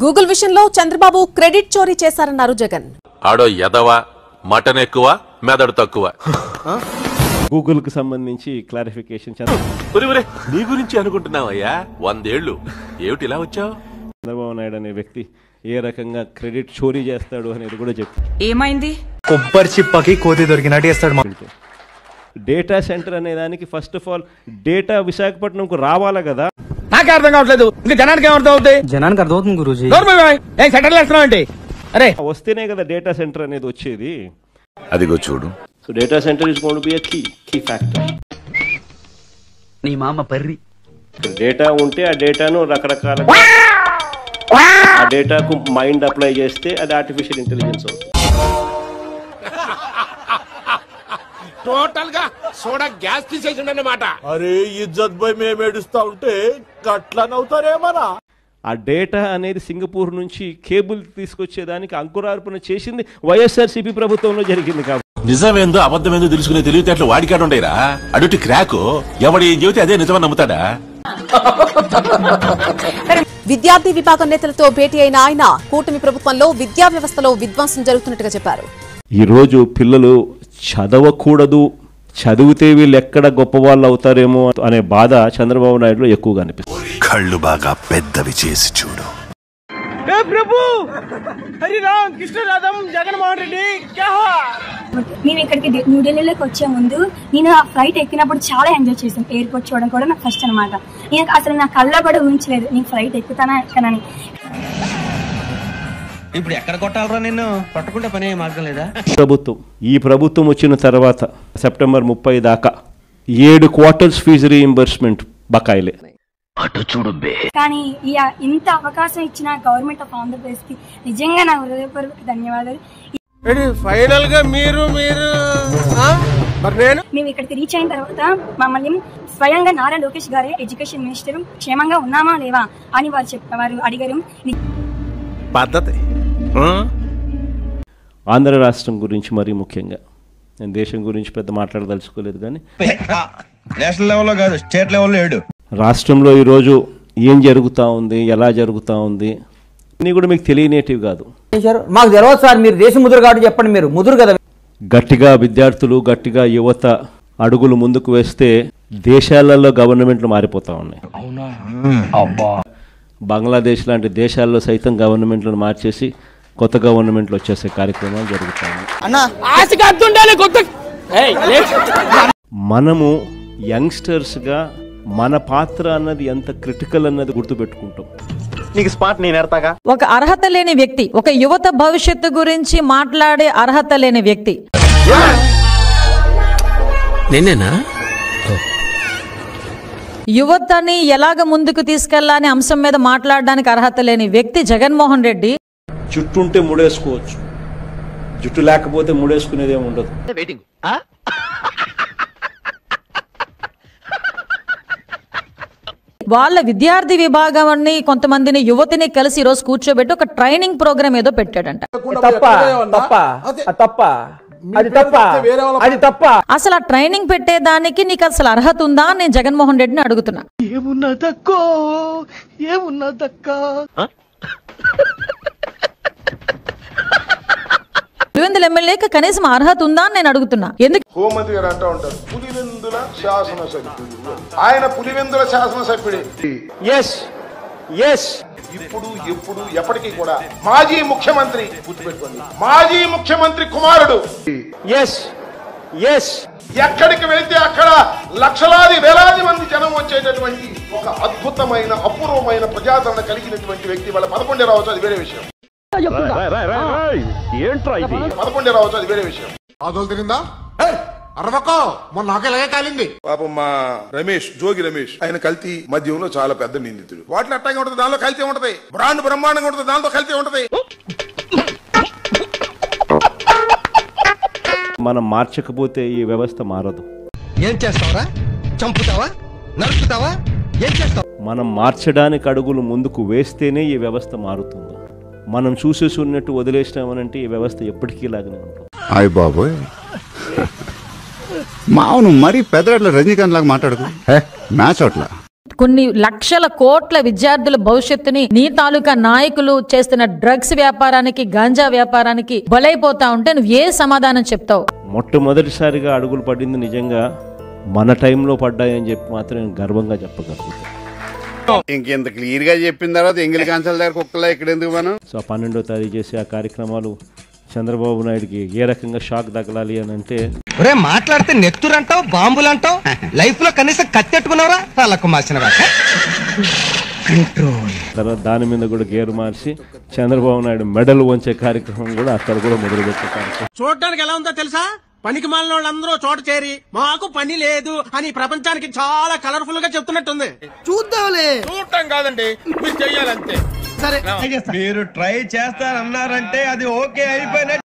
Google విషయంలో Chandrababu credit చోరీ చేశారన్నారు జగన్. ఆడో ఎదవా, మటన్ ఎక్కువ, మెదడు తక్కువ. గూగుల్ కు సంబంధించి క్లారిఫికేషన్ నీ గురించి అనుకుంటున్నావయ్యా. 100 ఏళ్లు ఏమిటి ఇలా వచ్చావు? చంద్రబాబు నాయుడు అనే వ్యక్తి ఏ రకంగా క్రెడిట్ చోరీ చేస్తాడు అనేది కూడా చెప్పారు. ఏమైంది? కొబ్బరి చిప్పకి కోతి దొరికినట్టు చేస్తాడు. డేటా సెంటర్ అనే దానికి ఫస్ట్ ఆఫ్ ఆల్ డేటా విశాఖపట్నంకు రావాలా కదా. నాకే అర్థం కావట్లేదు, ఇంకా జనానికి ఏమర్థం అవుతాయి? జనానికి అర్థమవుతుంది గురూజీ. సెంటర్లు వేస్తున్నావు అరే వస్తేనే కదా డేటా సెంటర్ అనేది వచ్చేది. అదిగో చూడు. So data centre is going to be a key factor. నీ మామ పర్రి డేటా ఉంటే ఆ డేటాను రకరకాల ఆ డేటాకు మైండ్ అప్లై చేస్తే అది ఆర్టిఫిషియల్ ఇంటెలిజెన్స్ అవుతుంది. టోటల్ గా సోడా గ్యాస్ తీసేసిండన్నమాట. అరే ఇజ్జత్ భయ్ మేము ఏడుస్తా ఉంటే గట్లా నవ్వుతారేమన్నా. ఆ డేటా అనేది సింగపూర్ నుంచి కేబుల్ తీసుకొచ్చేదానికి అంకురార్పణ చేసింది వైఎస్ఆర్సీపీ ప్రభుత్వంలో జరిగింది. కాబట్టి నిజమేందో అబద్ధమేందో తెలుసుకునే తెలివితేటలు వాడికాడు ఉండేరా. అడుటి క్రాకు ఎవడి ఏం చెబితే అదే నిజమని నమ్ముతాడా? విద్యార్థి విభాగం నేతలతో భేటీ అయిన ఆయన కూటమి ప్రభుత్వంలో విద్యా వ్యవస్థలో విధ్వంసం జరుగుతున్నట్టుగా చెప్పారు. ఈ రోజు పిల్లలు చదవకూడదు, చదివితే వీళ్ళు ఎక్కడ గొప్ప వాళ్ళు అవుతారేమో అనే బాధ చంద్రబాబు నాయుడులో ఎక్కువగా అనిపిస్తుంది. కళ్ళు బాగా పెద్దవి చేసి చూడు. ప్రభు హరిరామ్ కృష్ణరాధం జగన్మోహన్ రెడ్డి. మేము ఇక్కడికి న్యూఢిల్లీలోకి వచ్చే ముందు నేను ఆ ఫ్లైట్ ఎక్కినప్పుడు చాలా ఎంజాయ్ చేశాను. ఎయిర్పోర్ట్ చూడడం కూడా నాకు ఫస్ట్ అనమాట. నేను అసలు నా కళ్ళ కూడా ఊహించలేదు నేను ఫ్లైట్ ఎక్కుతానా ఎక్కనని. ఇప్పుడు ఎక్కడ కొట్టాలరా నిన్ను? పట్టుకుంటే పని మార్గం లేదా? ఈ ప్రభుత్వం వచ్చిన తర్వాత సెప్టెంబర్ 30 దాకా 7 క్వార్టర్స్ ఫీజు రీయింబర్స్మెంట్ బకాయిలే. కానీ ఇంత అవకాశం ఇచ్చిన గవర్నమెంట్ ఆఫ్ ఆంధ్రప్రదేశ్ కి నిజంగా నా హృదయపూర్వక ధన్యవాదాలు. ఫైనల్ గా మేము ఇక్కడికి రీచ్ అయిన తర్వాత మమ్మల్ని స్వయంగా నారా లోకేష్ గారే ఎడ్యుకేషన్ మినిస్టర్ క్షేమంగా ఉన్నామా లేవా అని వారు అడిగారు. పద్ధతి ఆంధ్ర రాష్ట్రం గురించి మరీ ముఖ్యంగా నేను దేశం గురించి పెద్ద మాట్లాడదలుచుకోలేదు, కానీ నేషనల్ లెవెల్లో కాదు స్టేట్ లెవెల్లో 7 రాష్ట్రంలో ఈరోజు ఏం జరుగుతూ ఉంది, ఎలా జరుగుతూ ఉంది అన్నీ కూడా మీకు తెలియనేటివి కాదు. మాకు తెలియదు సార్, మీరు దేశ ముదురు కాబట్టి చెప్పండి. మీరు ముదురు కదా. గట్టిగా విద్యార్థులు, గట్టిగా యువత అడుగులు ముందుకు వేస్తే దేశాలలో గవర్నమెంట్లు మారిపోతా ఉన్నాయి. బంగ్లాదేశ్ లాంటి దేశాల్లో సైతం గవర్నమెంట్లను మార్చేసి కొత్త గవర్నమెంట్లు వచ్చేసే కార్యక్రమాలు జరుగుతాయి. మనము యంగ్స్టర్స్గా మన పాత్ర అన్నది ఎంత క్రిటికల్ అన్నది గుర్తుపెట్టుకుంటాం. నీకు స్పాట్ నేను ఎడతాగా. ఒక అర్హత లేని వ్యక్తి, ఒక యువత భవిష్యత్తు గురించి మాట్లాడే అర్హత లేని వ్యక్తి నేనేనా? యువతని ఎలాగ ముందుకు తీసుకెళ్లాలనే అంశం మీద మాట్లాడడానికి అర్హత లేని వ్యక్తి జగన్మోహన్ రెడ్డి. జుట్టు ఉంటే ముడేసుకోవచ్చు, జుట్టు లేకపోతే ముడేసుకునేది ఏమి ఉండదు. వాళ్ళ విద్యార్థి విభాగాన్ని కొంతమందిని యువతిని కలిసి ఈరోజు కూర్చోబెట్టి ఒక ట్రైనింగ్ ప్రోగ్రామ్ ఏదో పెట్టాడంట. అసలు ఆ ట్రైనింగ్ పెట్టేదానికి నీకు అసలు అర్హత ఉందా? నేను జగన్మోహన్ రెడ్డిని అడుగుతున్నా. పులివెందుల ఎమ్మెల్యేకి కనీసం అర్హత ఉందా అని నేను అడుగుతున్నా. ఎందుకు హోంమంత్రి గారు అంటూ ఉంటారు పులివెందుల శాసనసభ్యుడు, ఆయన పులివెందుల శాసనసభ్యుడే. ఇప్పుడు ఎప్పుడు ఎప్పటికీ కూడా మాజీ ముఖ్యమంత్రి, గుర్తుపెట్టుకోండి, మాజీ ముఖ్యమంత్రి కుమారుడు. ఎక్కడికి వెళితే అక్కడ లక్షలాది వేలాది మంది జనం వచ్చేటటువంటి ఒక అద్భుతమైన అపూర్వమైన ప్రజాదరణ కలిగినటువంటి వ్యక్తి. వాళ్ళ 11 రావచ్చు, అది వేరే విషయం. 11 రావచ్చు, అది వేరే విషయం. ఆదోలు తిరిందా అరవకో మొన్న నాకెలాగే కాలింది. పాపం మా రమేష్, జోగి రమేష్, ఆయన కల్తీ మద్యంలో చాలా పెద్ద నిందితుడు. వాటిలో అట్టాగే ఉంటది, దానిలో కల్తీ ఉంటది. బ్రాండ్ బ్రహ్మాండంగా ఉంటది, దాంతో కల్తీ ఉంటది. మనం మార్చకపోతే ఈ వ్యవస్థ మారదు. ఏం చేస్తావరా? చంపుతావా? నరుకుతావా? ఏం చేస్తావు? మనం మార్చడానికి అడుగులు ముందుకు వేస్తేనే ఈ వ్యవస్థ మారుతుంది. మనం చూసేసి ఉన్నట్టు వదిలేసినామనంటే ఈ వ్యవస్థ ఎప్పటికీ ఇలాగనే ఉంటుంది. అయ్య బాబోయ్, మావును మరీ పెద్దట్ల రజనీకాంత్ లాగా మాట్లాడుకో. మ్యాచ్ అవుట్లా కొన్ని లక్షల కోట్ల విద్యార్థుల భవిష్యత్తుని నీ తాలూకా నాయకులు చేస్తున్న డ్రగ్స్ వ్యాపారానికి, గాంజా వ్యాపారానికి బలైపోతా ఉంటే నువ్వు ఏ సమాధానం చెప్తావు? మొట్టమొదటిసారిగా అడుగులు పడింది నిజంగా మన టైంలో పడ్డాయని చెప్పి మాత్రం నేను గర్వంగా చెప్పగలుగుతాను. ఇంకెంత క్లియర్ గా చెప్పిన తర్వాత ఎంగిలి కాంచాల దగ్గర కుక్కలా ఇక్కడ ఎందుకు మనం? సో 12వ తారీఖు చేసే ఆ కార్యక్రమాలు చంద్రబాబు నాయుడుకి ఏ రకంగా షాక్ తగలాలి అని అంటే, మాట్లాడితే నెత్తురంటావు, బాంబులు అంటావు, లైఫ్ లో కనీసం కత్తెట్టుకున్నారా వాళ్ళకు మార్చిన తర్వాత దాని మీద కూడా గేరు మార్చి చంద్రబాబు నాయుడు మెడల్ వంచే కార్యక్రమం కూడా అక్కడ కూడా మొదలుపెట్టే కార్యక్రమం. చూడటానికి ఎలా ఉందో తెలుసా? పనికి మాలిన వాళ్ళందరూ చోట చేరి మాకు పని లేదు అని ప్రపంచానికి చాలా కలర్ఫుల్ గా చెప్తున్నట్టుంది. చూద్దాంలే. చూడటం కాదండి, మీరు చెయ్యాలంతే. సరే, మీరు ట్రై చేస్తారన్నారంటే అది ఓకే అయిపోయినట్టు.